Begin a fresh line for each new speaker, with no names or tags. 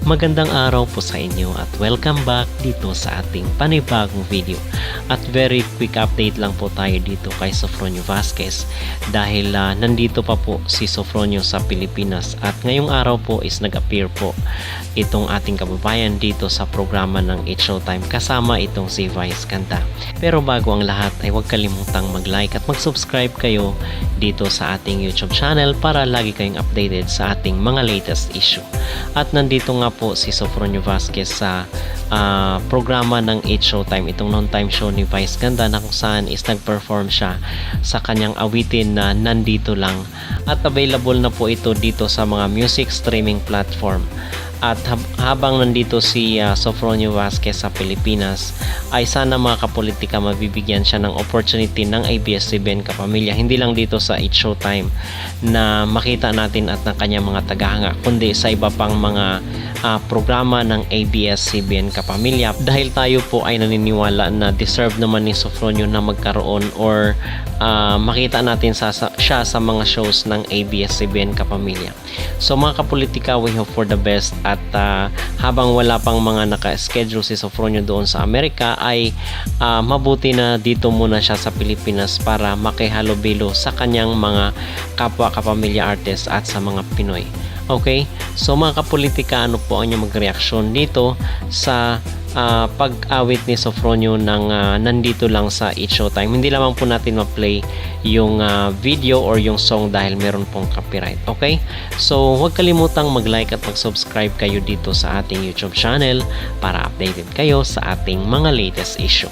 Magandang araw po sa inyo at welcome back dito sa ating panibagong video. At very quick update lang po tayo dito kay Sofronio Vazquez dahil nandito pa po si Sofronio sa Pilipinas at ngayong araw po is nag-appear po itong ating kababayan dito sa programa ng It's Showtime kasama itong si Vice Ganda. Pero bago ang lahat ay huwag kalimutang mag-like at mag-subscribe kayo dito sa ating YouTube channel para lagi kayong updated sa ating mga latest issue. At nandito nga po si Sofronio Vazquez sa programa ng It's Showtime, itong non-time show ni Vice Ganda na kung saan is nag-perform siya sa kanyang awitin na Nandito Lang at available na po ito dito sa mga music streaming platform. At habang nandito si Sofronio Vazquez sa Pilipinas ay sana mga kapolitika mabibigyan siya ng opportunity ng ABS-CBN Kapamilya, hindi lang dito sa It's Showtime na makita natin at ng kanyang mga tagahanga kundi sa iba pang mga programa ng ABS-CBN Kapamilya dahil tayo po ay naniniwala na deserve naman ni Sofronio na magkaroon or makita natin siya sa mga shows ng ABS-CBN Kapamilya. So mga kapolitika, we hope for the best at habang wala pang mga naka-schedule si Sofronio doon sa Amerika ay mabuti na dito muna siya sa Pilipinas para makihalubilo sa kanyang mga kapwa kapamilya artist at sa mga Pinoy. Okay? So mga kapolitika, ano po ang inyong magreaksyon dito sa pag-awit ni Sofronio ng Nandito Lang sa It's Showtime? Hindi lamang po natin ma-play yung video or yung song dahil meron pong copyright. Okay? So huwag kalimutang mag-like at mag-subscribe kayo dito sa ating YouTube channel para updated kayo sa ating mga latest issue.